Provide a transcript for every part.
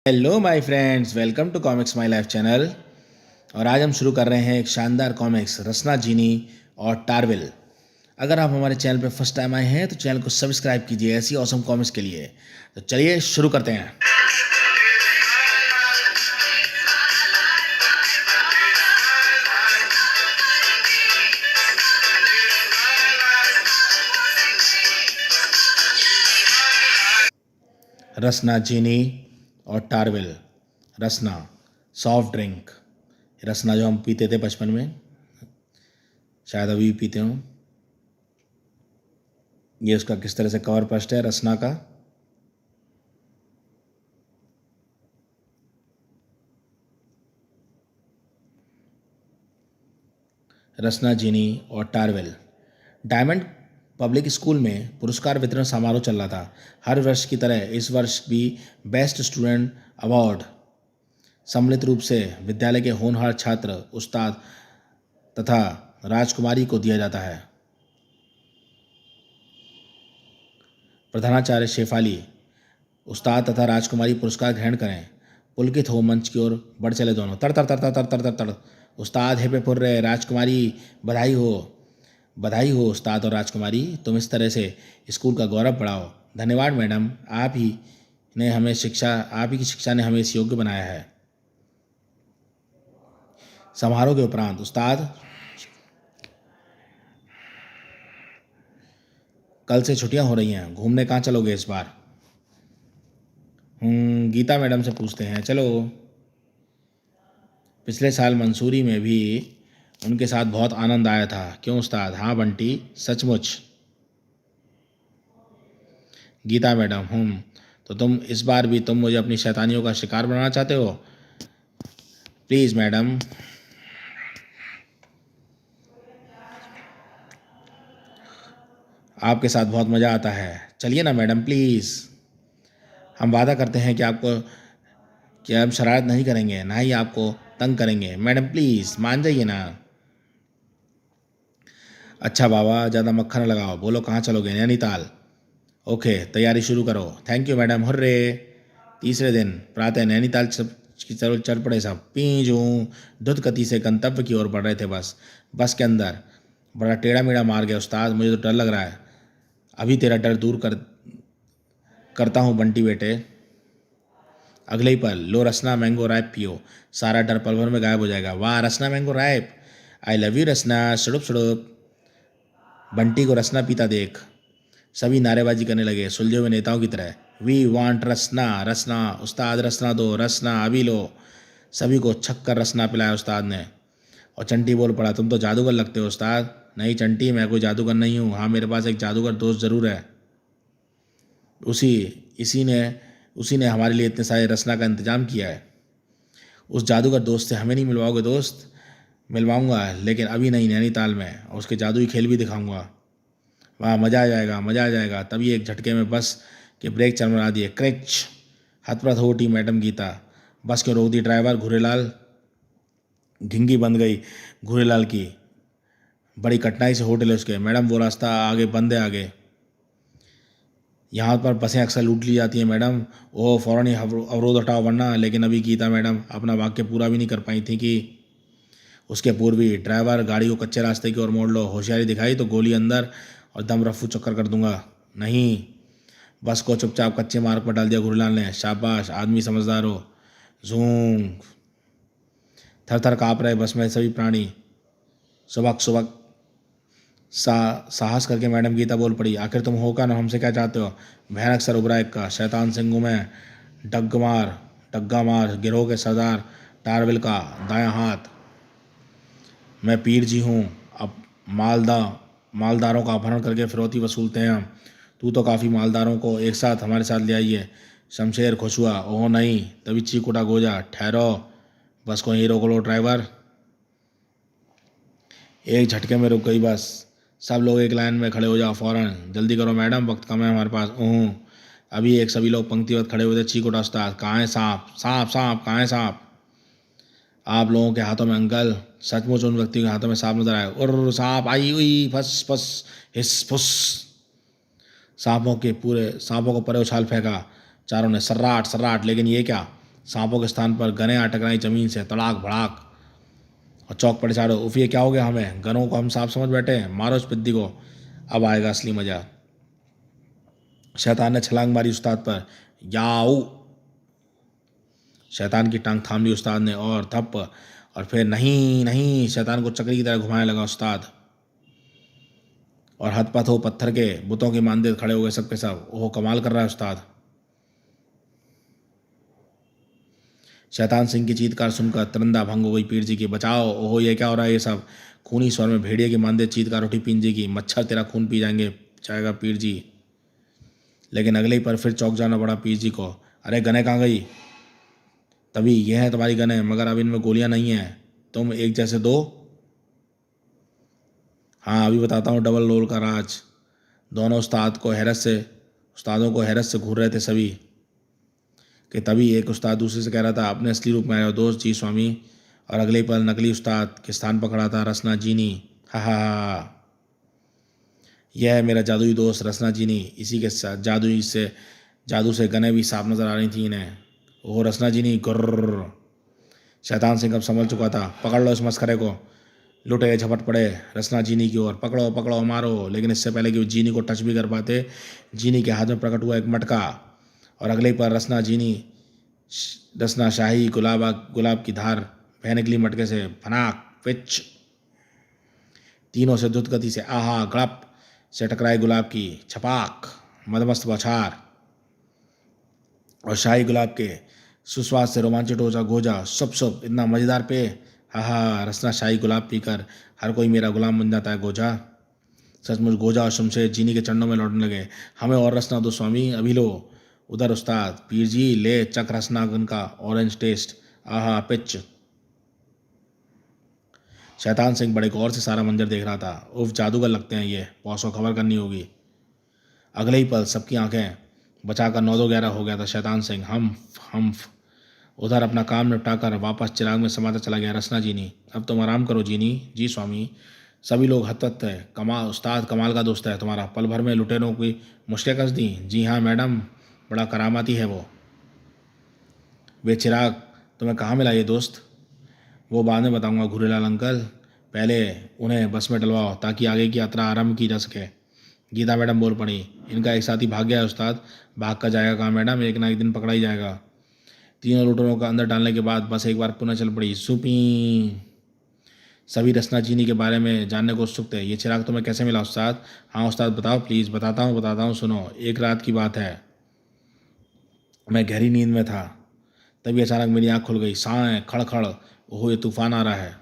Hello my friends, welcome to comics my life channel. और आज हम शुरू कर रहे हैं एक शानदार कॉमिक्स रसना जीनी और टारविल। अगर आप हमारे चैनल पर फर्स्ट टाइम आए हैं तो चैनल को सब्सक्राइब कीजिए ऐसी ऑसम कॉमिक्स के लिए। तो चलिए शुरू करते हैं। रसना जीनी और टारविल। रसना सॉफ्ट ड्रिंक। रसना जो हम पीते थे बचपन में, शायद अभी भी पीते हों। ये उसका किस तरह से कवर पेस्ट है रसना का। रसना जीनी और टारवेल। डायमंड पब्लिक स्कूल में पुरस्कार वितरण समारोह चल रहा था। हर वर्ष की तरह इस वर्ष भी बेस्ट स्टूडेंट अवार्ड सम्मिलित रूप से विद्यालय के होनहार छात्र उस्ताद तथा राजकुमारी को दिया जाता है। प्रधानाचार्य शेफाली उस्ताद तथा राजकुमारी पुरस्कार ग्रहण करें। पुलकित हो मंच की ओर बढ़ चले दोनों। तड़ तड़ तड़ तड़ तड़ तड़ तड़ तड़। उस्ताद हे पे फुर रहे। राजकुमारी बधाई हो, बधाई हो उस्ताद और राजकुमारी, तुम इस तरह से स्कूल का गौरव बढ़ाओ। धन्यवाद मैडम, आप ही की शिक्षा ने हमें इस योग्य बनाया है। समारोह के उपरांत उस्ताद, कल से छुट्टियां हो रही हैं, घूमने कहाँ चलोगे इस बार? गीता मैडम से पूछते हैं, चलो। पिछले साल मंसूरी में भी उनके साथ बहुत आनंद आया था, क्यों उस्ताद? हाँ बंटी, सचमुच। गीता मैडम, तो तुम इस बार भी तुम मुझे अपनी शैतानियों का शिकार बनाना चाहते हो? Please madam. आपके साथ बहुत मज़ा आता है, चलिए ना मैडम प्लीज़। हम वादा करते हैं कि हम शरारत नहीं करेंगे, ना ही आपको तंग करेंगे। मैडम प्लीज़ मान जाइए ना। अच्छा बाबा, ज़्यादा मक्खन लगाओ, बोलो कहाँ चलोगे? नैनीताल। ओके, तैयारी शुरू करो। Thank you madam, hurray. तीसरे दिन प्रातः नैनीताल चल पड़े सब। पीजू धुत गति से गंतव्य की ओर बढ़ रहे थे। बस के अंदर बड़ा टेढ़ा मेढ़ा मार गया उस्ताद, मुझे तो डर लग रहा है। अभी तेरा डर दूर करता हूँ बंटी बेटे। अगले ही पल, लो रसना मैंगो रैप पियो, सारा डर पल भर में गायब हो जाएगा। वाह रसना मैंगो रैप, आई लव यू रसना, सड़ुप सड़ुप। बंटी को रसना पीता देख सभी नारेबाजी करने लगे, सुलझे हुए नेताओं की तरह। वी वांट रसना, रसना उस्ताद, रसना दो, रसना अभी लो। सभी को छक्कर रसना पिलाया उस्ताद ने। और चंटी बोल पड़ा, तुम तो जादूगर लगते हो उस्ताद। नहीं चंटी, मैं कोई जादूगर नहीं हूँ। हाँ, मेरे पास एक जादूगर दोस्त ज़रूर है। उसी इसी ने उसी ने हमारे लिए इतने सारे रसना का इंतजाम किया है। उस जादूगर दोस्त से हमें नहीं मिलवाओगे दोस्त? मिलवाऊंगा, लेकिन अभी नहीं, नैनीताल में। और उसके जादुई खेल भी दिखाऊंगा। वाह मज़ा आ जाएगा, मज़ा आ जाएगा। तभी एक झटके में बस के ब्रेक चरमरा दिए। क्रिच! हतप्रथ हो उठी मैडम गीता। बस क्यों रोक दी ड्राइवर? घूरेलाल घिंगी बंद गई घूरेलाल की। बड़ी कठिनाई से होटल है उसके। मैडम वो रास्ता आगे बंद है आगे। यहाँ पर बसें अक्सर लूट ली जाती हैं मैडम। ओह फ़ौरन ही अवरोध हटाओ वरना। लेकिन अभी गीता मैडम अपना वाक्य पूरा भी नहीं कर पाई थी कि उसके पूर्व ही ड्राइवर, गाड़ी को कच्चे रास्ते की ओर मोड़ लो। होशियारी दिखाई तो गोली अंदर और दम रफ्फू चक्कर कर दूंगा। नहीं, बस को चुपचाप कच्चे मार्ग पर डाल दिया घुरलाल ने। शाबाश, आदमी समझदार हो। जूम! थर थर काँप रहे बस में सभी प्राणी। सुबह सुबह साहस करके मैडम गीता बोल पड़ी, आखिर तुम हो कौन, हमसे क्या चाहते हो? भयानक सर उभरा एक का। शैतान सिंघू में डग्गा मार गिरोह के सरदार टारविल का दायां हाथ। मैं पीर जी हूँ। अब मालदारों का अपहरण करके फिरौती वसूलते हैं हम। तू तो काफ़ी मालदारों को एक साथ हमारे साथ ले आई है। शमशेर खुश हुआ। ओह नहीं, तभी चीख उठा गोजा, ठहरो, बस को यहीं रोक लो ड्राइवर। एक झटके में रुक गई बस। सब लोग एक लाइन में खड़े हो जाओ फौरन, जल्दी करो मैडम, वक्त कम है हमारे पास। अभी एक सभी लोग पंक्तिबद्ध खड़े हुए थे। चीख उठा उस्ताद, कहाँ है सांप? सांप सांप, कहाँ है सांप? आप लोगों के हाथों में अंकल। सचमुच उन व्यक्तियों के हाथों में सांप नजर आया। और सांप आई हुई, फस फस हिस फुस। सांपों को परे उछाल फेंका चारों ने, सर्राट सर्राट। लेकिन ये क्या? सांपों के स्थान पर गने आ टकराई जमीन से, तड़ाक भड़ाक, और चौक पड़े चारों। उफ, ये क्या हो गया हमें? गनों को हम सांप समझ बैठे हैं, मारो इस पिद्दी को, अब आएगा असली मजा। शैतान ने छलांग मारी उस्ताद पर। याऊ! शैतान की टांग थाम ली उस्ताद ने, और थप, और फिर नहीं नहीं, शैतान को चक्री की तरह घुमाने लगा उस्ताद। और हथपथ हो पत्थर के बुतों के मानदे खड़े हो गए सब के सब। ओह, कमाल कर रहा है उस्ताद। शैतान सिंह की चीत्कार सुनकर तरंदा भंग हो गई पीर जी की। बचाओ! ओहो, ये क्या हो रहा है ये सब? खूनी स्वर में भेड़िए के मानदे चीत्कार उठी पीर जी की। मच्छर तेरा खून पी जाएगा पीर जी। लेकिन अगले ही पर फिर चौंक जाना पड़ा पीर जी को। अरे गने कहाँ गई? तभी, ये है तुम्हारी गने, मगर अब इनमें गोलियां नहीं है। तुम एक जैसे दो। हाँ, अभी बताता हूँ डबल रोल का राज। दोनों उस्तादों को हैरत से घूर रहे थे सभी, कि तभी एक उस्ताद दूसरे से कह रहा था, अपने असली रूप में आया दोस्त जी स्वामी। और अगले पल नकली उस्ताद के स्थान पर खड़ा था रसना जीनी। हा हा हा, यह है मेरा जादुई दोस्त रसना जीनी। इसी के साथ जादू से गने भी साफ नजर आ रही थी इन्हें। ओह रसना जीनी, गुर्र। शैतान सिंह अब समझ चुका था। पकड़ लो इस मस्खरे को। लुटे झपट पड़े रसना जीनी की ओर। पकड़ो पकड़ो, मारो। लेकिन इससे पहले कि वो जीनी को टच भी कर पाते, जीनी के हाथ में प्रकट हुआ एक मटका, और अगले पर रसना शाही गुलाब की धार बह निकली मटके से। फनाक पिच, तीनों से द्रुत गति से आहा गड़प से टकराए गुलाब की। छपाक, मदमस्त बौछार, और शाही गुलाब के सुस्वाद से रोमांचित हो जा गोजा। शुभ शुभ, इतना मज़ेदार पे। हा, रसना शाही गुलाब पीकर हर कोई मेरा गुलाम बन जाता है गोजा। सचमुच गोजा और शमशेर जीनी के चरणों में लौटने लगे। हमें और रसना दो स्वामी, अभी लो। उधर उस्ताद, पीर जी ले चक रसना गन का ऑरेंज टेस्ट। आहा पिच। शैतान सिंह बड़े गौर से सारा मंजर देख रहा था। उफ, जादूगर लगते हैं ये, बॉस को खबर करनी होगी। अगले ही पल सबकी आंखें बचाकर 9-2-11 हो गया था शैतान सिंह। हम्फ। उधर अपना काम निपटाकर वापस चिराग में समाता चला गया रसना जीनी। अब तुम आराम करो जीनी जी स्वामी। सभी लोग हतहत है। उस्ताद कमाल का दोस्त है तुम्हारा, पल भर में लुटेरों की मुश्किल कस दी। जी हाँ मैडम, बड़ा करामाती है वो। वे चिराग तुम्हें कहाँ मिला ये दोस्त? वो बाद में बताऊंगा घूरेलाल अंकल, पहले उन्हें बस में डलवाओ ताकि आगे की यात्रा आरंभ की जा सके। गीता मैडम बोल पड़ी। इनका एक साथी भाग गया है उस्ताद। भाग कर जाएगा कहाँ मैडम? एक ना एक दिन पकड़ा ही जाएगा। तीनों लुटेरों का अंदर डालने के बाद बस एक बार पुनः चल पड़ी। सुपी। सभी रसना चीनी के बारे में जानने को उत्सुक थे। ये चिराग तुम्हें कैसे मिला उस्ताद? हाँ उस्ताद बताओ प्लीज़। बताता हूँ सुनो। एक रात की बात है, मैं गहरी नींद में था, तभी अचानक मेरी आँख खुल गई। सांय खड़खड़, ओहो ये तूफान आ रहा है।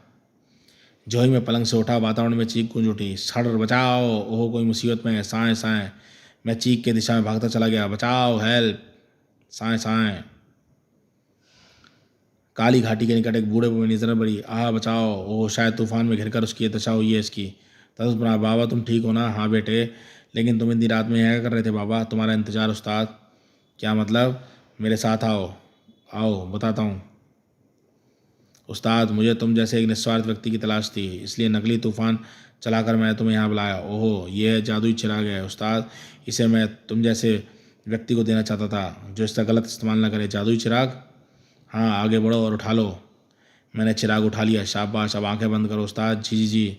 जो ही मैं पलंग से उठा, वातावरण में चीख गूंज उठी। सड़ बचाओ, ओहो कोई मुसीबत में है। सांय सांय, मैं चीख के दिशा में भागता चला गया। बचाओ, हेल्प, सांय सांय। काली घाटी के निकट एक बूढ़े पर नजर पड़ी। आह बचाओ, ओह शायद तूफान में घिरकर उसकी दशा हुई है इसकी। तब बना, बाबा तुम ठीक हो ना? हाँ बेटे, लेकिन तुम इतनी रात में यहाँ क्या कर रहे थे बाबा? तुम्हारा इंतजार उस्ताद। क्या मतलब? मेरे साथ आओ। आओ बताता हूँ उस्ताद, मुझे तुम जैसे एक निस्वार्थ व्यक्ति की तलाश थी, इसलिए नकली तूफान चलाकर मैंने तुम्हें यहाँ बुलाया। ओहो, ये जादुई चिराग है उस्ताद, इसे मैं तुम जैसे व्यक्ति को देना चाहता था जो इसका गलत इस्तेमाल न करे। जादुई चिराग? हाँ, आगे बढ़ो और उठा लो। मैंने चिराग उठा लिया। शाबाश, अब आंखें बंद करो उस्ताद। जी जी जी।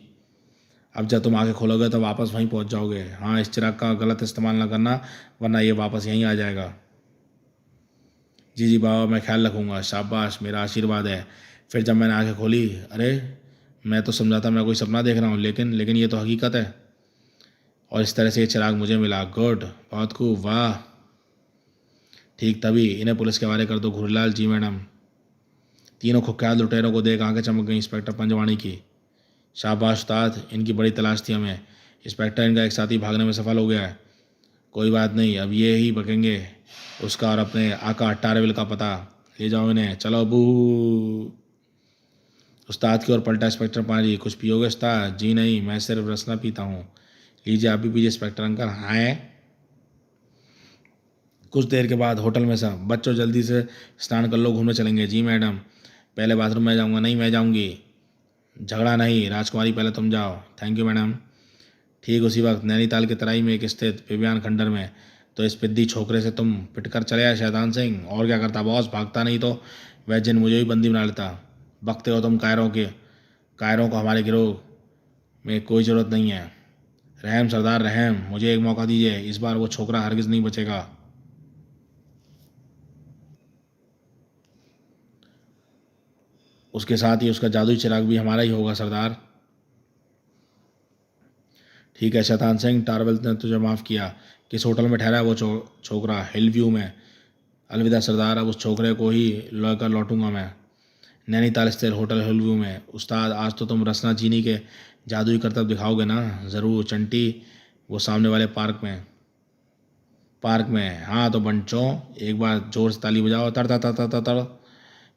अब जब तुम आंखें खोलोगे तो वापस वहीं पहुँच जाओगे। हाँ, इस चिराग का गलत इस्तेमाल न करना, वरना ये वापस यहीं आ जाएगा। जी जी बाबा, मैं ख्याल रखूँगा। शाबाश, मेरा आशीर्वाद है। फिर जब मैंने आंखें खोली, अरे मैं तो समझा था मैं कोई सपना देख रहा हूँ, लेकिन ये तो हकीकत है। और इस तरह से ये चिराग मुझे मिला। गुड, बहुत खूब, वाह। ठीक तभी इन्हें पुलिस के हवाले कर दो घुरीलाल। जी मैडम। तीनों कुख्यात लुटेरों को देख आंखें चमक गई इंस्पेक्टर पंजवाणी की। शाबाश उस्ताद, इनकी बड़ी तलाश थी हमें। इंस्पेक्टर, इनका एक साथी भागने में सफल हो गया है। कोई बात नहीं, अब ये ही बकेंगे उसका और अपने आका अट्टारविल का पता। ले जाओ इन्हें, चलो बू। उस्ताद की ओर पलटा इंस्पेक्टर पाजी। कुछ पियोगे उस्ताद? जी नहीं, मैं सिर्फ रसना पीता हूँ। लीजिए आप भी पीजिए इंस्पेक्टर अंकल। हाँ। कुछ देर के बाद होटल में सब, बच्चों जल्दी से स्नान कर लो, घूमने चलेंगे। जी मैडम। पहले बाथरूम में जाऊँगा। नहीं मैं जाऊँगी। झगड़ा नहीं, राजकुमारी पहले तुम जाओ। Thank you madam. ठीक उसी वक्त नैनीताल के तराई में एक स्थित विज्ञान खंडर में तो इस पिद्दी छोकरे से तुम पिटकर चले आए शैतान सिंह। और क्या करता बॉस, भागता नहीं तो वह जिन मुझे भी बंदी बना लेता। बकते हो तुम कायरों को हमारे गिरोह में कोई ज़रूरत नहीं है। रहम सरदार रहम, मुझे एक मौका दीजिए, इस बार वो छोकरा हरगिज़ नहीं बचेगा। उसके साथ ही उसका जादुई चिराग भी हमारा ही होगा सरदार। ठीक है शैतान सिंह, टारवेल ने तुझे माफ़ किया। किस होटल में ठहरा है वो छोकरा? हिल व्यू में। अलविदा सरदार, अब उस छोकरे को ही लेकर लौटूंगा मैं। नैनीताल स्थित होटल हिल व्यू में। उस्ताद, आज तो तुम रसना चीनी के जादुई करतब दिखाओगे ना? ज़रूर चंटी, वो सामने वाले पार्क में। हाँ तो बंचो, एक बार जोर से ताली बजाओ, तड़ तड़ तड़ तड़ तड़ तड़।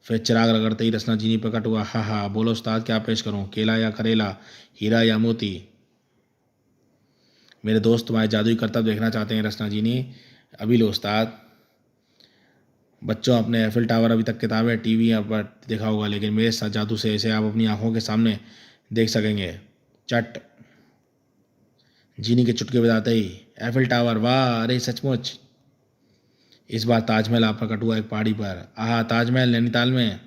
फिर चिराग रगड़ते ही रसना चीनी प्रकट हुआ। हा हा, बोलो उस्ताद, क्या पेश करूं? केला या करेला, हीरा या मोती? मेरे दोस्त तुम्हारे जादुई करतब देखना चाहते हैं रसना चीनी। अभी लो उस्ताद। बच्चों, अपने एफिल टावर अभी तक किताबें टीवी पर देखा होगा, लेकिन मेरे साथ जादू से इसे आप अपनी आंखों के सामने देख सकेंगे। चट। जीनी के चुटके बजाते ही एफिल टावर, वाह, अरे सचमुच। इस बार ताजमहल आप प्रकट हुआ एक पहाड़ी पर। आहा, ताजमहल नैनीताल में।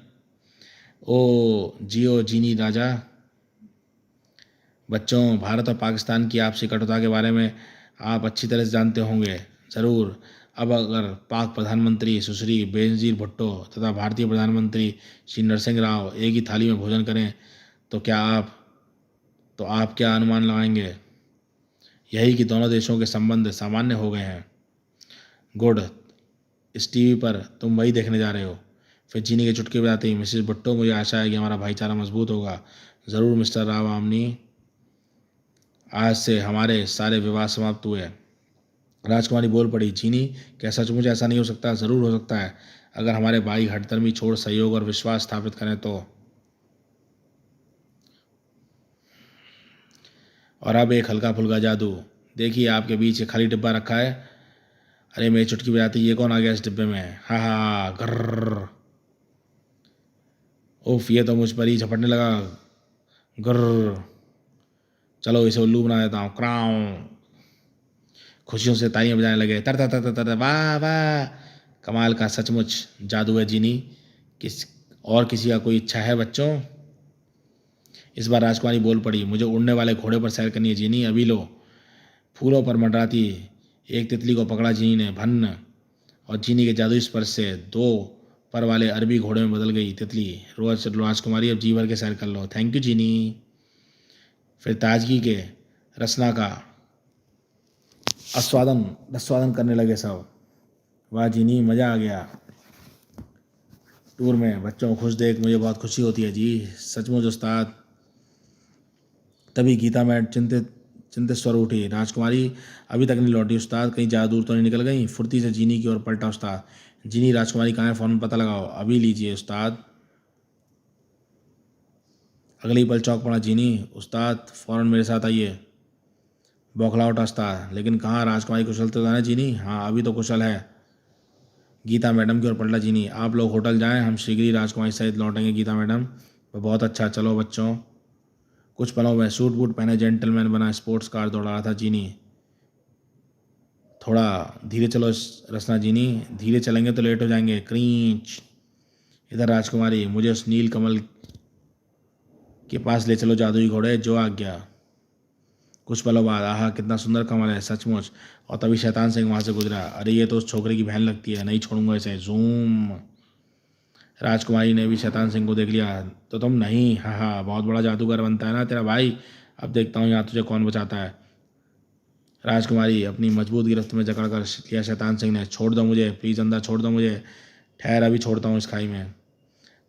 ओ जियो जीनी राजा। बच्चों, भारत और पाकिस्तान की आपसी कटुता के बारे में आप अच्छी तरह से जानते होंगे। ज़रूर। अब अगर पाक प्रधानमंत्री सुश्री बेनज़ीर भुट्टो तथा भारतीय प्रधानमंत्री श्री नरसिंह राव एक ही थाली में भोजन करें तो आप क्या अनुमान लगाएंगे? यही कि दोनों देशों के संबंध सामान्य हो गए हैं। गुड। इस टीवी पर तुम वही देखने जा रहे हो। फिर चीनी के चुटके बजाते ही मिसेस भुट्टो, मुझे आशा है कि हमारा भाईचारा मजबूत होगा। ज़रूर मिस्टर राव आमनी, आज से हमारे सारे विवाद समाप्त हुए। राजकुमारी बोल पड़ी। चीनी, क्या सचमुच ऐसा नहीं हो सकता? ज़रूर हो सकता है, अगर हमारे भाई हठधर्मी छोड़ सहयोग और विश्वास स्थापित करें तो। और अब एक हल्का फुल्का जादू। देखिए, आपके बीच एक खाली डिब्बा रखा है। अरे मेरी चुटकी बजाती, ये कौन आ गया इस डिब्बे में? हा हा, गर्र। उफ, ये तो मुझ पर ही झपटने लगा। गर्र। चलो इसे उल्लू बना देता हूँ। क्राउ। खुशियों से तालियां बजाने लगे। तर तर तर तर, वाह वाह, कमाल का सचमुच जादू है जीनी। किसी का कोई इच्छा है बच्चों? इस बार राजकुमारी बोल पड़ी। मुझे उड़ने वाले घोड़े पर सैर करनी है जीनी। अभी लो। फूलों पर मंडराती एक तितली को पकड़ा जीनी ने, भन्न। और जीनी के जादुई स्पर्श से दो पर वाले अरबी घोड़े में बदल गई तितली। रोज राजकुमारी, अब जी भर के सैर कर लो। थैंक यू जीनी। फिर ताजगी के रसना का आस्वादन करने लगे सब। वाह जीनी, मज़ा आ गया टूर में। बच्चों को खुश देख मुझे बहुत खुशी होती है जी। सचमुच उस्ताद। तभी गीता मैड चिंतित चिंतित स्वर उठी। राजकुमारी अभी तक नहीं लौटी उस्ताद, कहीं ज़्यादा दूर तो नहीं निकल गई? फुर्ती से जीनी की ओर पलटा उस्ताद। जीनी, राजकुमारी कहाँ है? फ़ौरन पता लगाओ। अभी लीजिए उस्ताद। अगली पल चौंक पड़ा जीनी। उस्ताद, फ़ौरन मेरे साथ आइए। बौखला उठा उस्ताद। लेकिन कहाँ? राजकुमारी कुशल तो है ना जीनी? हाँ, अभी तो कुशल है। गीता मैडम की ओर पलटा जीनी। आप लोग होटल जाएं, हम शीघ्र ही राजकुमारी सहित लौटेंगे गीता मैडम। बहुत अच्छा, चलो बच्चों। कुछ पलों में सूट बूट पहने जेंटलमैन बना स्पोर्ट्स कार दौड़ा रहा था जीनी। थोड़ा धीरे चलो रसना जीनी, धीरे चलेंगे तो लेट हो जाएंगे। क्रींच। इधर राजकुमारी, मुझे उस नील कमल के पास ले चलो जादुई घोड़े, जो आज्ञा। कुछ पलों बाद, आहा कितना सुंदर कमल है सचमुच। और तभी शैतान सिंह वहाँ से गुजरा। अरे ये तो उस छोकरे की बहन लगती है, नहीं छोड़ूंगा इसे। जूम। राजकुमारी ने भी शैतान सिंह को देख लिया। तो तुम नहीं? हाँ हाँ, बहुत बड़ा जादूगर बनता है ना तेरा भाई। अब देखता हूँ यहाँ तुझे कौन बचाता है। राजकुमारी अपनी मजबूत गिरफ्त में जकड़ कर लिया शैतान सिंह ने। छोड़ दो मुझे प्लीज़, अंदर छोड़ दो मुझे। ठहर, अभी छोड़ता हूँ इस खाई में।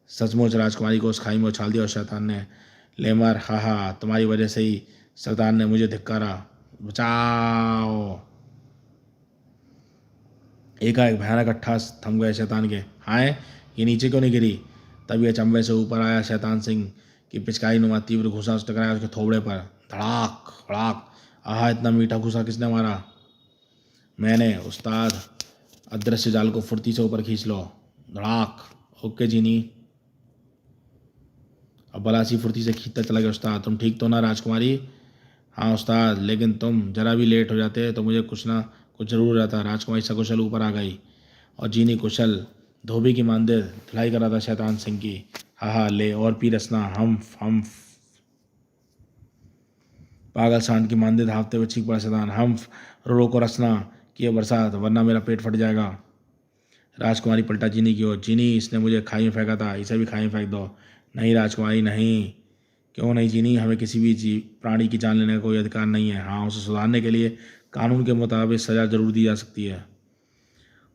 सचमुच राजकुमारी को उस खाई में उछाल दिया और शैतान ने ले मार। हा हा, तुम्हारी वजह से ही शैतान ने मुझे धिक्कारा। बचाओ। एकाएक भयानक अट्ठास थम गए शैतान के। हाय, ये नीचे क्यों नहीं गिरी? तभी अचंभे से ऊपर आया शैतान सिंह की पिचकारी नुमा तीव्र घुसा टकराया उसके थोबड़े पर। धड़ाक धड़ाक। आहा, इतना मीठा घुसा किसने मारा? मैंने उस्ताद। अदृश्य जाल को फुर्ती से ऊपर खींच लो। धड़ाक। ओके जीनी। अब बलासी फुर्ती से खींचता चला गया। उस्ताद, तुम ठीक तो ना राजकुमारी? हाँ उस्ताद, लेकिन तुम जरा भी लेट हो जाते तो मुझे कुछ ना कुछ जरूर रहता। राजकुमारी सकुशल ऊपर आ गई और जीनी कुशल धोबी की मानदे धुलाई कर रहा था शैतान सिंह की। हा ले और पी रसना, हम्फ। पागल सांड की मानदे धापते हुए चीख पड़ा शैतान, हम्फ। रो को रसना कि बरसात, वरना मेरा पेट फट जाएगा। राजकुमारी पलटा जीनी की ओर, जीनी इसने मुझे खाई में फेंका था, इसे भी खाई में फेंक दो। नहीं राजकुमारी नहीं। क्यों नहीं जीनी, हमें किसी भी प्राणी की जान लेने का कोई अधिकार नहीं है। हाँ, उसे सुधारने के लिए कानून के मुताबिक सज़ा जरूर दी जा सकती है।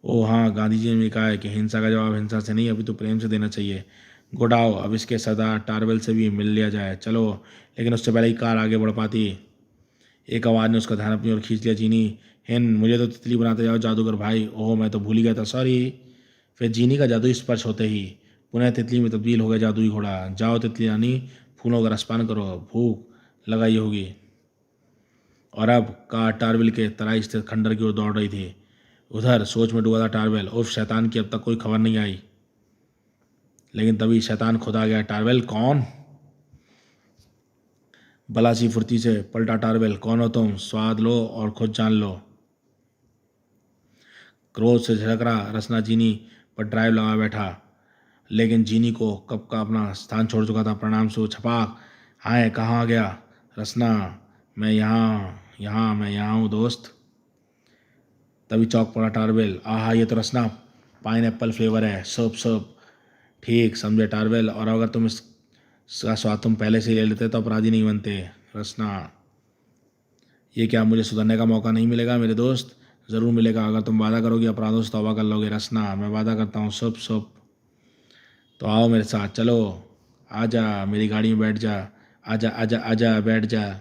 ओह हाँ, गांधी जी ने भी कहा है कि हिंसा का जवाब हिंसा से नहीं अभी तो प्रेम से देना चाहिए। गुड आओ, अब इसके सरदार टारवेल से भी मिल लिया जाए, चलो। लेकिन उससे पहले ही कार आगे बढ़ पाती। एक आवाज़ ने उसका ध्यान अपनी ओर खींच लिया, जीनी हिन मुझे तो तितली बनाते जाओ जादूगर भाई। ओह मैं तो भूल ही गया था, सॉरी। फिर जीनी का जादुई स्पर्श होते ही पुनः तितली में तब्दील हो गया जादुई घोड़ा। जाओ तितली रानी, फूलों का रसपान करो, भूख लगाई होगी। और अब कार टारवेल के तराई स्थित खंडर की ओर दौड़ रही थी। उधर सोच में डूबा था टारवेल। उफ, शैतान की अब तक कोई खबर नहीं आई। लेकिन तभी शैतान खुद आ गया। टारवेल कौन? बलासी फुर्ती से पलटा टारवेल, कौन हो तुम? स्वाद लो और खुद जान लो। क्रोध से झलक रहा रसना जीनी पर ड्राइव लगा बैठा। लेकिन जीनी को कब का अपना स्थान छोड़ चुका था। प्रणाम से वो छपाक, हाय कहाँ आ गया? रसना, मैं यहाँ हूँ दोस्त। तभी चौक पड़ा टारवेल, आहा ये तो रसना पाइनएप्पल फ्लेवर है, सब ठीक समझे टारवेल। और अगर तुम इसका स्वाद तुम पहले से ही ले लेते तो अपराधी नहीं बनते। रसना, ये क्या मुझे सुधरने का मौका नहीं मिलेगा मेरे दोस्त? ज़रूर मिलेगा, अगर तुम वादा करोगे अपराधों से तौबा कर लोगे। रसना, मैं वादा करता हूँ सब। तो आओ मेरे साथ चलो, आजा मेरी गाड़ी में बैठ जा, आजा आजा आजा बैठ जा।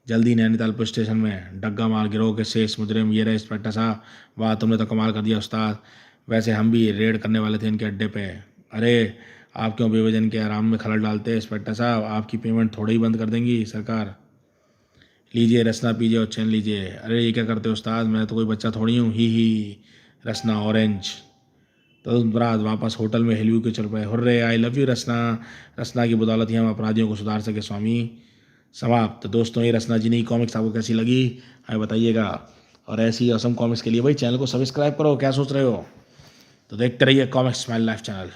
जल्दी नैनीताल पुलिस स्टेशन में डग्गा मार गिरोह के शेष मुजरिम ये रहे इंस्पेक्टर साहब। वाह तुमने तो कमाल कर दिया उस्ताद, वैसे हम भी रेड करने वाले थे इनके अड्डे पे। अरे आप क्यों बेवजह के आराम में खलल डालते इंस्पेक्टर साहब, आपकी पेमेंट थोड़ी ही बंद कर देंगी सरकार। लीजिए रसना पीजिए और चैन लीजिए। अरे ये क्या करते हो उस्ताद, मैं तो कोई बच्चा थोड़ी हूँ, ही रसना ऑरेंज। तो रात वापस होटल में हिलवी के चल पड़े। हुर्रे आई लव यू रसना, रसना की बदौलत ही हम अपराधियों को सुधार सके स्वामी। समाप्त। तो दोस्तों ये रसना जी की कॉमिक्स आपको कैसी लगी हमें बताइएगा। और ऐसी असम कॉमिक्स के लिए भाई चैनल को सब्सक्राइब करो, क्या सोच रहे हो? तो देखते रहिए कॉमिक्स स्माइल लाइफ चैनल।